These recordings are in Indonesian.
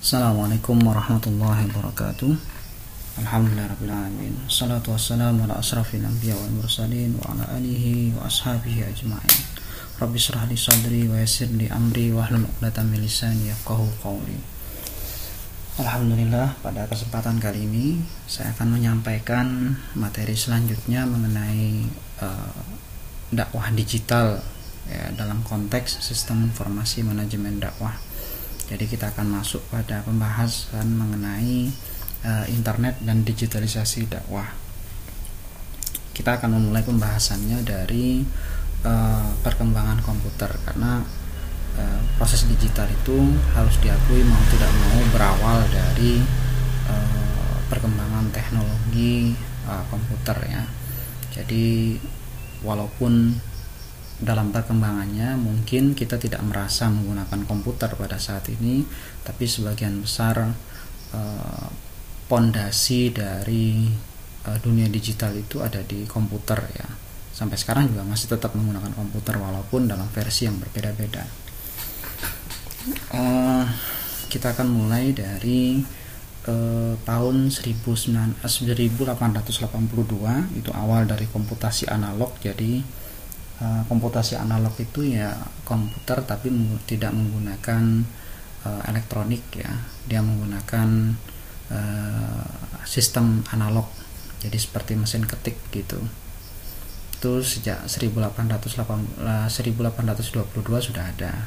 Assalamualaikum warahmatullahi wabarakatuh. Alhamdulillahirrabbilalamin. Assalatu wassalamu ala asrafil anbiya wal mursalin wa ala alihi wa ashabihi ajma'in. Rabbi shrah li sadri wa yassir li amri wahlul 'uqdatam min lisani yafqahu qawli. Alhamdulillah, pada kesempatan kali ini saya akan menyampaikan materi selanjutnya mengenai dakwah digital ya, dalam konteks sistem informasi manajemen dakwah. Jadi kita akan masuk pada pembahasan mengenai internet dan digitalisasi dakwah. Kita akan memulai pembahasannya dari perkembangan komputer, karena proses digital itu harus diakui mau tidak mau berawal dari perkembangan teknologi komputer ya. Jadi walaupun dalam perkembangannya mungkin kita tidak merasa menggunakan komputer pada saat ini, tapi sebagian besar pondasi dari dunia digital itu ada di komputer ya. Sampai sekarang juga masih tetap menggunakan komputer walaupun dalam versi yang berbeda-beda. Kita akan mulai dari tahun 1882, itu awal dari komputasi analog. Jadi komputasi analog itu ya komputer tapi tidak menggunakan elektronik ya, dia menggunakan sistem analog, jadi seperti mesin ketik gitu. Itu sejak 1822 sudah ada.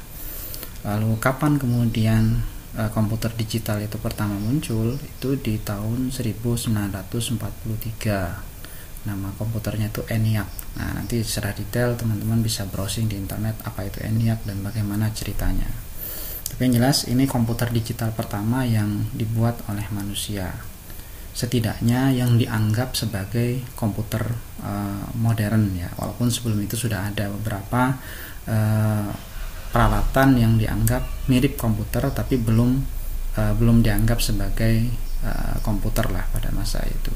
Lalu kapan kemudian komputer digital itu pertama muncul? Itu di tahun 1943. Nama komputernya itu ENIAC. Nah, nanti secara detail teman-teman bisa browsing di internet apa itu ENIAC dan bagaimana ceritanya. Tapi yang jelas ini komputer digital pertama yang dibuat oleh manusia. Setidaknya yang dianggap sebagai komputer modern ya. Walaupun sebelum itu sudah ada beberapa peralatan yang dianggap mirip komputer tapi belum dianggap sebagai komputer lah pada masa itu.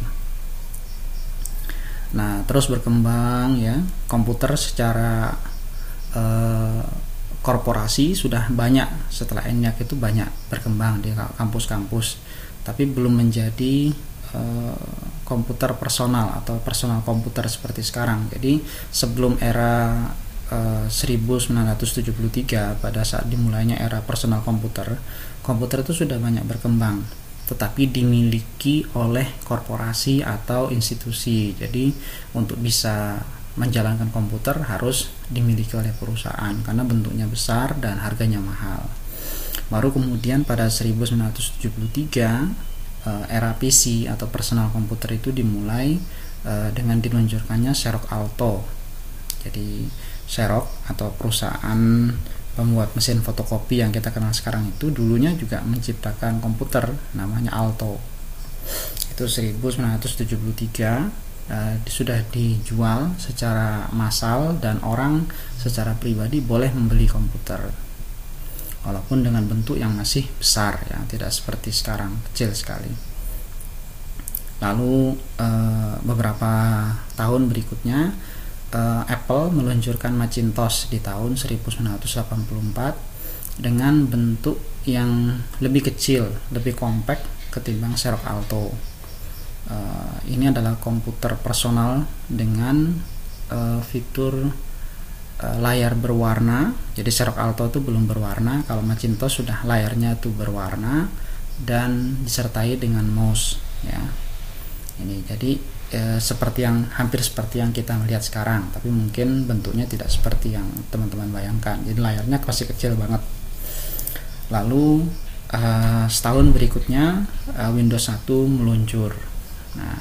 Nah, terus berkembang ya, komputer secara korporasi sudah banyak. Setelah ENIAC itu banyak berkembang di kampus-kampus, tapi belum menjadi komputer personal atau personal komputer seperti sekarang. Jadi sebelum era 1973, pada saat dimulainya era personal komputer itu sudah banyak berkembang, tetapi dimiliki oleh korporasi atau institusi. Jadi untuk bisa menjalankan komputer harus dimiliki oleh perusahaan karena bentuknya besar dan harganya mahal. Baru kemudian pada 1973 era PC atau personal komputer itu dimulai dengan diluncurkannya Xerox Alto. Jadi Xerox atau perusahaan pembuat mesin fotokopi yang kita kenal sekarang itu dulunya juga menciptakan komputer namanya Alto. Itu 1973 sudah dijual secara massal dan orang secara pribadi boleh membeli komputer. Walaupun dengan bentuk yang masih besar ya, tidak seperti sekarang kecil sekali. Lalu beberapa tahun berikutnya Apple meluncurkan Macintosh di tahun 1984 dengan bentuk yang lebih kecil, lebih compact ketimbang Xerox Alto. Ini adalah komputer personal dengan fitur layar berwarna. Jadi Xerox Alto itu belum berwarna, kalau Macintosh sudah layarnya itu berwarna dan disertai dengan mouse ya. Ini jadi hampir seperti yang kita melihat sekarang, tapi mungkin bentuknya tidak seperti yang teman-teman bayangkan. Jadi layarnya masih kecil banget. Lalu setahun berikutnya Windows 1 meluncur. Nah,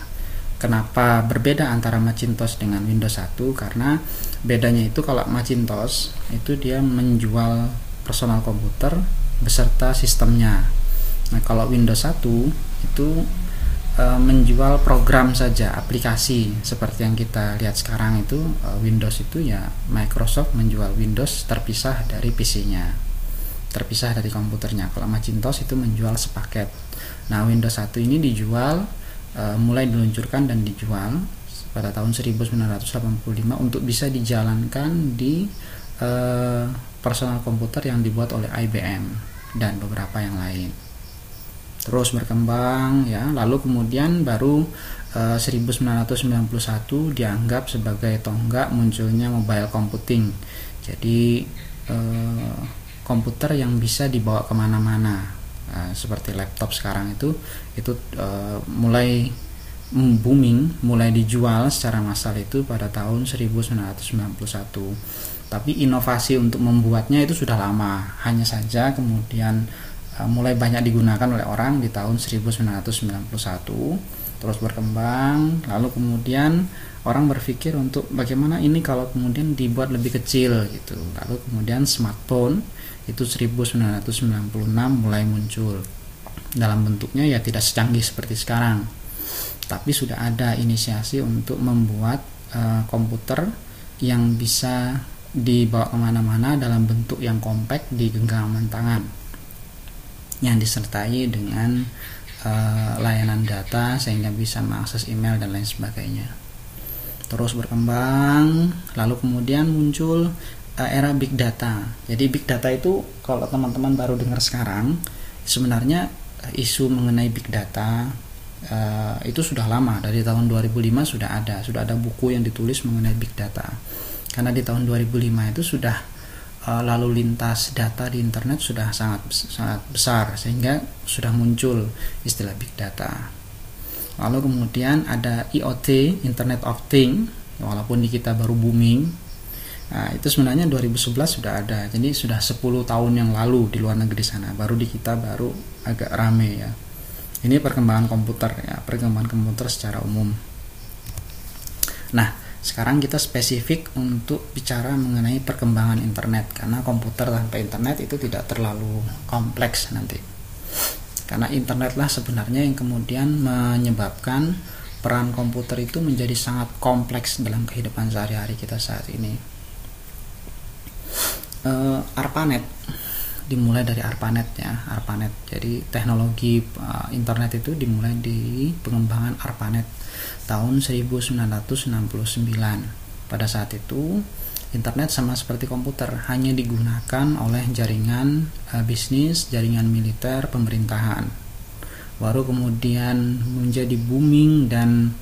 kenapa berbeda antara Macintosh dengan Windows 1? Karena bedanya itu kalau Macintosh itu dia menjual personal komputer beserta sistemnya. Nah, kalau Windows 1 itu menjual program saja, aplikasi seperti yang kita lihat sekarang itu. Windows itu ya Microsoft menjual Windows terpisah dari PC-nya, terpisah dari komputernya. Kalau Macintosh itu menjual sepaket. Nah, Windows 1 ini dijual mulai diluncurkan dan dijual pada tahun 1985 untuk bisa dijalankan di personal komputer yang dibuat oleh IBM dan beberapa yang lain. terus berkembang ya, lalu kemudian baru 1991 dianggap sebagai tonggak munculnya mobile computing. Jadi komputer yang bisa dibawa kemana-mana, seperti laptop sekarang itu mulai booming, mulai dijual secara massal itu pada tahun 1991. Tapi inovasi untuk membuatnya itu sudah lama, hanya saja kemudian mulai banyak digunakan oleh orang di tahun 1991, terus berkembang, lalu kemudian orang berpikir untuk bagaimana ini kalau kemudian dibuat lebih kecil gitu. Lalu kemudian smartphone itu 1996 mulai muncul. Dalam bentuknya ya tidak secanggih seperti sekarang, tapi sudah ada inisiasi untuk membuat komputer yang bisa dibawa kemana-mana dalam bentuk yang kompak di genggaman tangan, yang disertai dengan layanan data sehingga bisa mengakses email dan lain sebagainya. Terus berkembang, lalu kemudian muncul era big data. Jadi big data itu kalau teman-teman baru dengar sekarang, sebenarnya isu mengenai big data itu sudah lama, dari tahun 2005 sudah ada buku yang ditulis mengenai big data. Karena di tahun 2005 itu sudah lalu lintas data di internet sudah sangat besar, sehingga sudah muncul istilah big data. Lalu kemudian ada IoT, Internet of Things, walaupun di kita baru booming. Nah, itu sebenarnya 2011 sudah ada, jadi sudah 10 tahun yang lalu di luar negeri sana, baru di kita baru agak rame ya. Ini perkembangan komputer ya, perkembangan komputer secara umum. Nah, sekarang kita spesifik untuk bicara mengenai perkembangan internet, karena komputer tanpa internet itu tidak terlalu kompleks nanti. Karena internetlah sebenarnya yang kemudian menyebabkan peran komputer itu menjadi sangat kompleks dalam kehidupan sehari-hari kita saat ini. ARPANET dimulai dari ARPANET ya, ARPANET. Jadi teknologi internet itu dimulai di pengembangan ARPANET tahun 1969. Pada saat itu internet sama seperti komputer, hanya digunakan oleh jaringan bisnis, jaringan militer, pemerintahan. Baru kemudian menjadi booming dan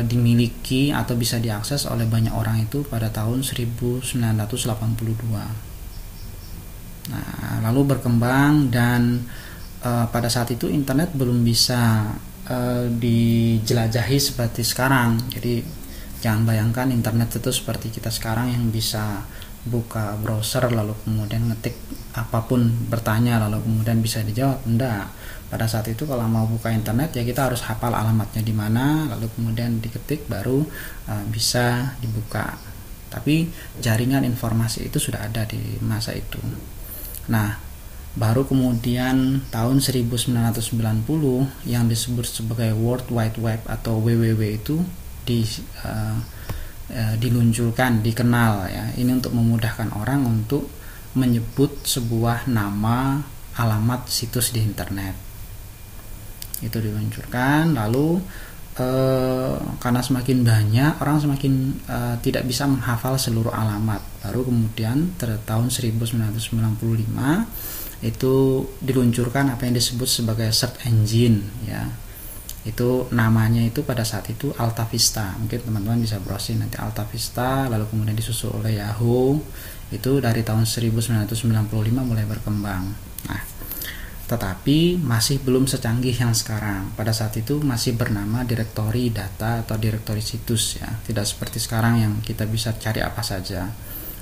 dimiliki atau bisa diakses oleh banyak orang itu pada tahun 1982. Nah, lalu berkembang dan pada saat itu internet belum bisa dijelajahi seperti sekarang. Jadi jangan bayangkan internet itu seperti kita sekarang yang bisa buka browser lalu kemudian ngetik apapun, bertanya lalu kemudian bisa dijawab. Enggak. Pada saat itu kalau mau buka internet ya kita harus hafal alamatnya di mana, lalu kemudian diketik baru bisa dibuka. Tapi jaringan informasi itu sudah ada di masa itu. Nah, baru kemudian tahun 1990 yang disebut sebagai World Wide Web atau WWW itu diluncurkan, dikenal ya. Ini untuk memudahkan orang untuk menyebut sebuah nama, alamat situs di internet. Itu diluncurkan, lalu karena semakin banyak orang semakin tidak bisa menghafal seluruh alamat. Baru kemudian tahun 1995 itu diluncurkan apa yang disebut sebagai search engine ya. Itu namanya itu pada saat itu Alta Vista. Mungkin teman-teman bisa browsing nanti Alta Vista, lalu kemudian disusul oleh Yahoo. Itu dari tahun 1995 mulai berkembang. Nah, tetapi masih belum secanggih yang sekarang. Pada saat itu masih bernama direktori data atau direktori situs ya, tidak seperti sekarang yang kita bisa cari apa saja.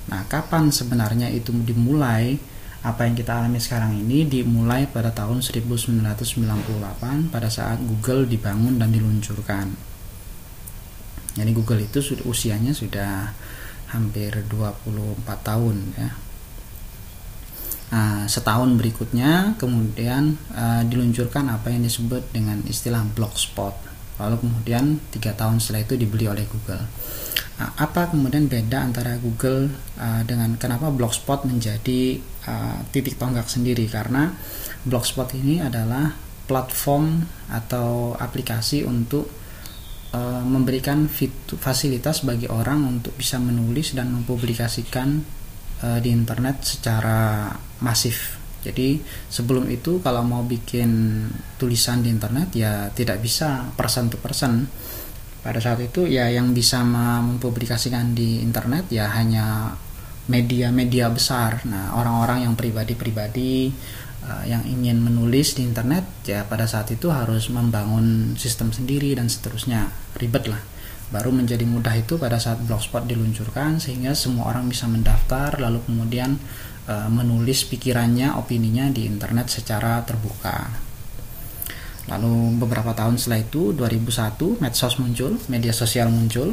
Nah, kapan sebenarnya itu dimulai? Apa yang kita alami sekarang ini dimulai pada tahun 1998 pada saat Google dibangun dan diluncurkan. Jadi Google itu usianya sudah hampir 24 tahun ya. Nah, setahun berikutnya kemudian diluncurkan apa yang disebut dengan istilah Blogspot. Lalu kemudian 3 tahun setelah itu dibeli oleh Google. Nah, apa kemudian beda antara Google dengan kenapa Blogspot menjadi titik tonggak sendiri? Karena Blogspot ini adalah platform atau aplikasi untuk memberikan fasilitas bagi orang untuk bisa menulis dan mempublikasikan di internet secara masif Jadi sebelum itu kalau mau bikin tulisan di internet ya tidak bisa person to person. Pada saat itu ya yang bisa mempublikasikan di internet ya hanya media-media besar. Nah, orang-orang yang pribadi-pribadi yang ingin menulis di internet ya pada saat itu harus membangun sistem sendiri dan seterusnya, ribet lah. Baru menjadi mudah itu pada saat Blogspot diluncurkan, sehingga semua orang bisa mendaftar lalu kemudian menulis pikirannya, opininya di internet secara terbuka. Lalu beberapa tahun setelah itu 2001 medsos muncul, media sosial muncul.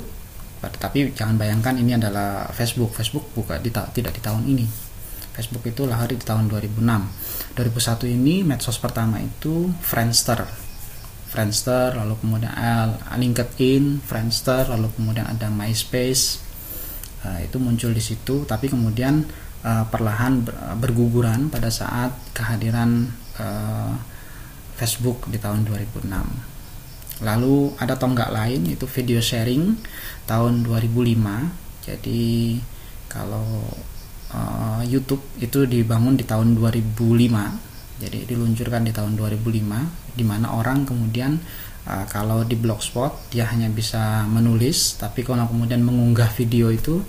Tapi jangan bayangkan ini adalah Facebook tidak di tahun ini. Facebook itu lahir di tahun 2006. 2001 ini medsos pertama itu Friendster, lalu kemudian LinkedIn, Friendster, lalu kemudian ada MySpace. Itu muncul di situ, tapi kemudian perlahan berguguran pada saat kehadiran Facebook di tahun 2006. Lalu ada tonggak lain, itu video sharing tahun 2005. Jadi kalau YouTube itu dibangun di tahun 2005. Jadi diluncurkan di tahun 2005, di mana orang kemudian kalau di Blogspot dia hanya bisa menulis, tapi kalau kemudian mengunggah video itu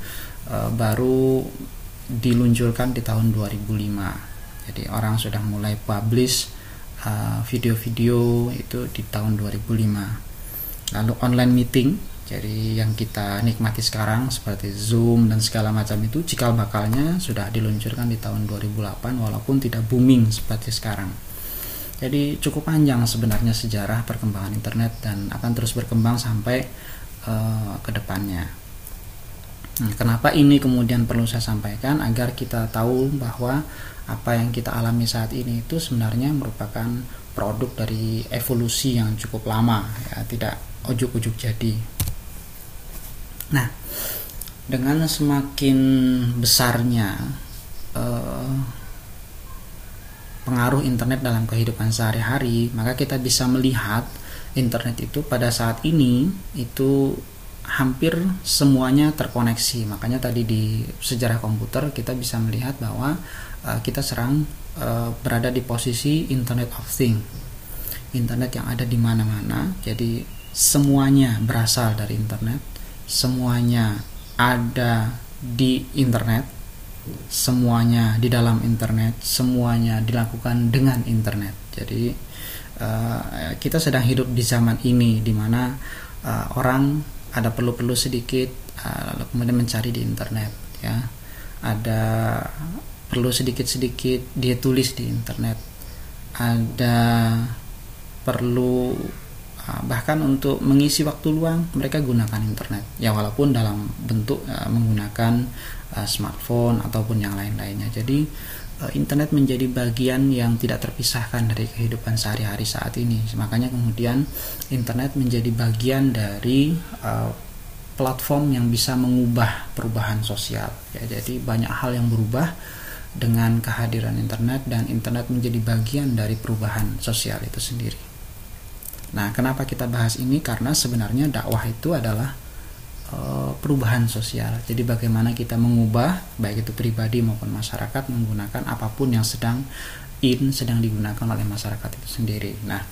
baru diluncurkan di tahun 2005. Jadi orang sudah mulai publish video-video itu di tahun 2005. Lalu online meeting, jadi yang kita nikmati sekarang seperti Zoom dan segala macam itu cikal bakalnya sudah diluncurkan di tahun 2008 walaupun tidak booming seperti sekarang. Jadi cukup panjang sebenarnya sejarah perkembangan internet dan akan terus berkembang sampai ke depannya. Nah, kenapa ini kemudian perlu saya sampaikan agar kita tahu bahwa apa yang kita alami saat ini itu sebenarnya merupakan produk dari evolusi yang cukup lama, ya, tidak ujuk-ujuk jadi. Nah, dengan semakin besarnya pengaruh internet dalam kehidupan sehari-hari, maka kita bisa melihat internet itu pada saat ini itu hampir semuanya terkoneksi. Makanya tadi di sejarah komputer kita bisa melihat bahwa kita sekarang berada di posisi Internet of Things, internet yang ada di mana-mana. Jadi semuanya berasal dari internet, semuanya ada di internet, semuanya di dalam internet, semuanya dilakukan dengan internet. Jadi kita sedang hidup di zaman ini di mana orang ada perlu sedikit lalu kemudian mencari di internet, ya. Ada perlu sedikit dia tulis di internet. Ada perlu bahkan untuk mengisi waktu luang mereka gunakan internet, ya, walaupun dalam bentuk menggunakan smartphone ataupun yang lain-lainnya. Jadi internet menjadi bagian yang tidak terpisahkan dari kehidupan sehari-hari saat ini. Makanya kemudian internet menjadi bagian dari platform yang bisa mengubah perubahan sosial, ya. Jadi banyak hal yang berubah dengan kehadiran internet, dan internet menjadi bagian dari perubahan sosial itu sendiri. Nah, kenapa kita bahas ini? Karena sebenarnya dakwah itu adalah perubahan sosial. Jadi bagaimana kita mengubah, baik itu pribadi maupun masyarakat, menggunakan apapun yang sedang digunakan oleh masyarakat itu sendiri. Nah,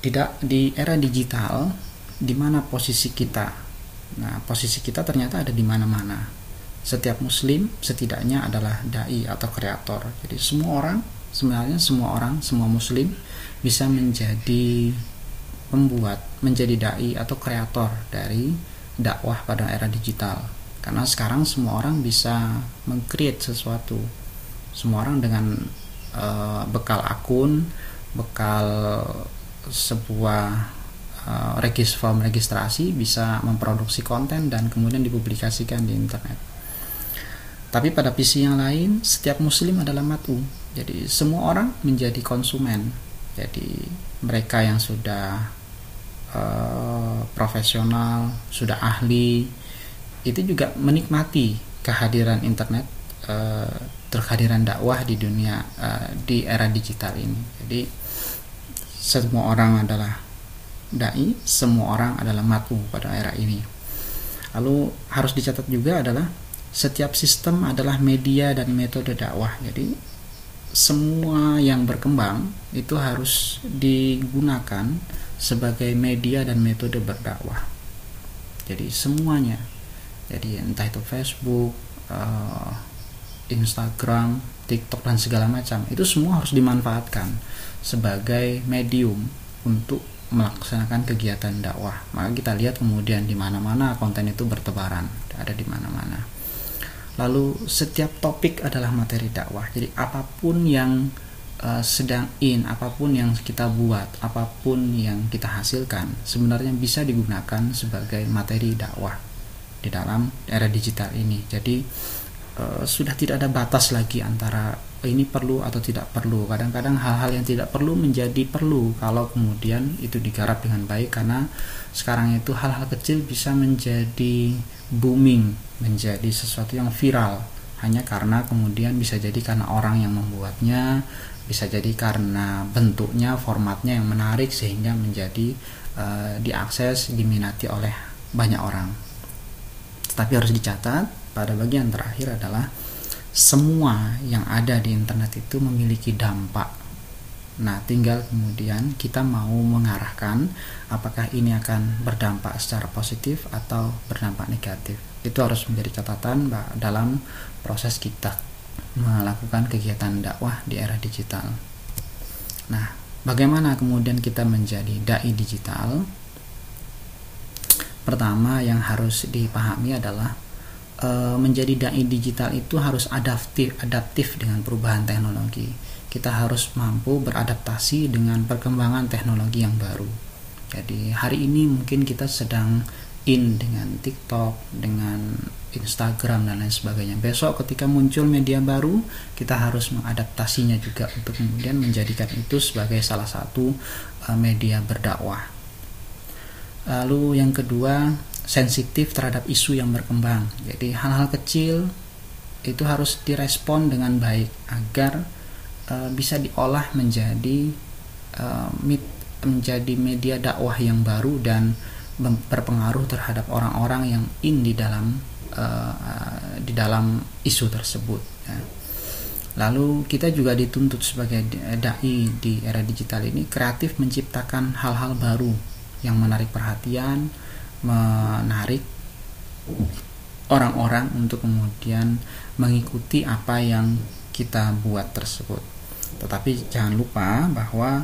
tidak di era digital, di mana posisi kita? Nah, posisi kita ternyata ada di mana-mana. Setiap muslim setidaknya adalah dai atau kreator. Jadi semua muslim bisa menjadi pembuat, menjadi dai atau kreator dari dakwah pada era digital. Karena sekarang semua orang bisa meng-create sesuatu. Semua orang dengan bekal akun, bekal sebuah form registrasi bisa memproduksi konten dan kemudian dipublikasikan di internet. Tapi pada sisi yang lain, setiap muslim adalah mat'u. Jadi semua orang menjadi konsumen. Jadi mereka yang sudah profesional, sudah ahli, itu juga menikmati kehadiran internet, kehadiran dakwah di dunia, di era digital ini. Jadi semua orang adalah dai, semua orang adalah mat'u pada era ini. Lalu harus dicatat juga adalah setiap sistem adalah media dan metode dakwah. Jadi semua yang berkembang itu harus digunakan sebagai media dan metode berdakwah. Jadi semuanya, jadi entah itu Facebook, Instagram, TikTok dan segala macam, itu semua harus dimanfaatkan sebagai medium untuk melaksanakan kegiatan dakwah. Maka kita lihat kemudian di mana-mana konten itu bertebaran, ada di mana-mana. Lalu setiap topik adalah materi dakwah. Jadi apapun yang sedang apapun yang kita buat, apapun yang kita hasilkan, sebenarnya bisa digunakan sebagai materi dakwah di dalam era digital ini. Jadi sudah tidak ada batas lagi antara ini perlu atau tidak perlu. Kadang-kadang hal-hal yang tidak perlu menjadi perlu kalau kemudian itu digarap dengan baik, karena sekarang itu hal-hal kecil bisa menjadi booming, menjadi sesuatu yang viral hanya karena kemudian bisa jadi karena orang yang membuatnya, bisa jadi karena bentuknya, formatnya yang menarik sehingga menjadi diakses, diminati oleh banyak orang. Tetapi harus dicatat pada bagian terakhir adalah semua yang ada di internet itu memiliki dampak. Nah, tinggal kemudian kita mau mengarahkan apakah ini akan berdampak secara positif atau berdampak negatif. Itu harus menjadi catatan dalam proses kita melakukan kegiatan dakwah di era digital. Nah, bagaimana kemudian kita menjadi dai digital? Pertama yang harus dipahami adalah menjadi dai digital itu harus adaptif dengan perubahan teknologi. Kita harus mampu beradaptasi dengan perkembangan teknologi yang baru. Jadi hari ini mungkin kita sedang dengan TikTok, dengan Instagram dan lain sebagainya. Besok ketika muncul media baru, kita harus mengadaptasinya juga untuk kemudian menjadikan itu sebagai salah satu media berdakwah. Lalu yang kedua, sensitif terhadap isu yang berkembang. Jadi hal-hal kecil itu harus direspon dengan baik agar bisa diolah menjadi media dakwah yang baru dan berpengaruh terhadap orang-orang yang di dalam isu tersebut. Ya. Lalu kita juga dituntut sebagai dai di era digital ini kreatif menciptakan hal-hal baru yang menarik perhatian, menarik orang-orang untuk kemudian mengikuti apa yang kita buat tersebut. Tetapi jangan lupa bahwa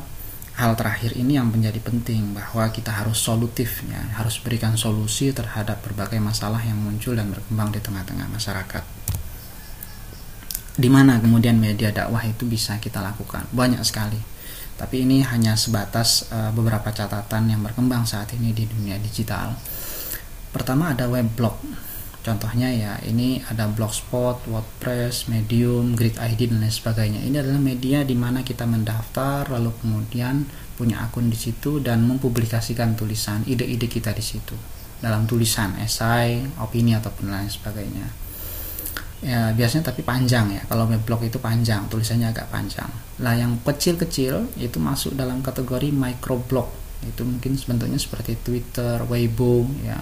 hal terakhir ini yang menjadi penting, bahwa kita harus solutif, ya, harus berikan solusi terhadap berbagai masalah yang muncul dan berkembang di tengah-tengah masyarakat. Di mana kemudian media dakwah itu bisa kita lakukan? Banyak sekali. Tapi ini hanya sebatas beberapa catatan yang berkembang saat ini di dunia digital. Pertama ada weblog. Contohnya ya, ini ada Blogspot, WordPress, Medium, Grid.id dan lain sebagainya. Ini adalah media di mana kita mendaftar lalu kemudian punya akun di situ dan mempublikasikan tulisan, ide-ide kita di situ. Dalam tulisan, esai, opini ataupun lain sebagainya. Ya, biasanya tapi panjang ya. Kalau weblog itu panjang, tulisannya agak panjang. Lah yang kecil-kecil itu masuk dalam kategori microblog. Itu mungkin bentuknya seperti Twitter, Weibo ya.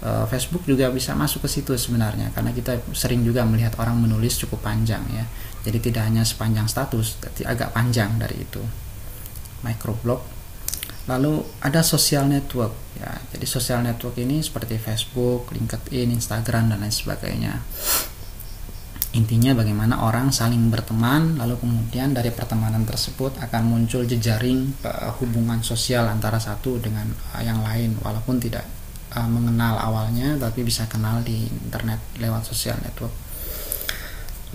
Facebook juga bisa masuk ke situ sebenarnya, karena kita sering juga melihat orang menulis cukup panjang ya. Jadi tidak hanya sepanjang status, tapi agak panjang dari itu. Microblog. Lalu ada social network ya. Jadi social network ini seperti Facebook, LinkedIn, Instagram dan lain sebagainya. Intinya bagaimana orang saling berteman, lalu kemudian dari pertemanan tersebut akan muncul jejaring hubungan sosial antara satu dengan yang lain, walaupun tidak mengenal awalnya, tapi bisa kenal di internet lewat sosial network.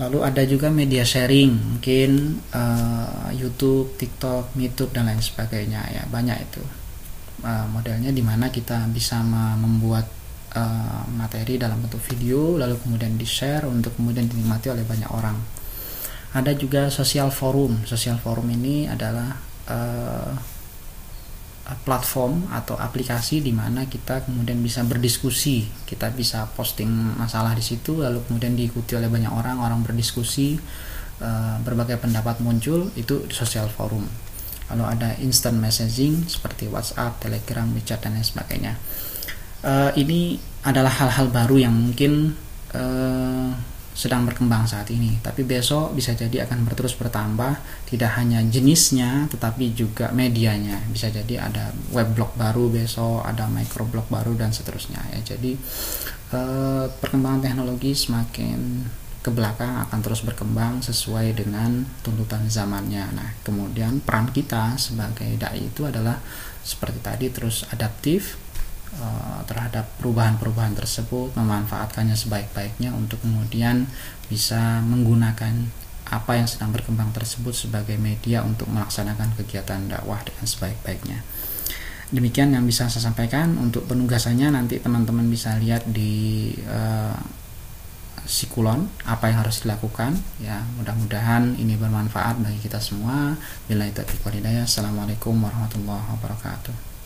Lalu ada juga media sharing, mungkin YouTube, TikTok, Meetup dan lain sebagainya ya, banyak itu modelnya, di mana kita bisa membuat materi dalam bentuk video lalu kemudian di-share untuk kemudian dinikmati oleh banyak orang. Ada juga social forum. Social forum ini adalah platform atau aplikasi di mana kita kemudian bisa berdiskusi, kita bisa posting masalah di situ lalu kemudian diikuti oleh banyak orang berdiskusi, berbagai pendapat muncul, itu social forum. Lalu ada instant messaging seperti WhatsApp, Telegram, WeChat dan lain sebagainya. Ini adalah hal-hal baru yang mungkin sedang berkembang saat ini, tapi besok bisa jadi akan terus bertambah, tidak hanya jenisnya tetapi juga medianya. Bisa jadi ada weblog baru besok, ada microblog baru dan seterusnya ya. Jadi perkembangan teknologi semakin ke belakang akan terus berkembang sesuai dengan tuntutan zamannya. Nah, kemudian peran kita sebagai dai itu adalah seperti tadi, terus adaptif terhadap perubahan-perubahan tersebut, memanfaatkannya sebaik-baiknya untuk kemudian bisa menggunakan apa yang sedang berkembang tersebut sebagai media untuk melaksanakan kegiatan dakwah dengan sebaik-baiknya. Demikian yang bisa saya sampaikan. Untuk penugasannya nanti teman-teman bisa lihat di Sikulon apa yang harus dilakukan ya. Mudah-mudahan ini bermanfaat bagi kita semua. Billahi taufiq wal hidayah. Assalamualaikum warahmatullahi wabarakatuh.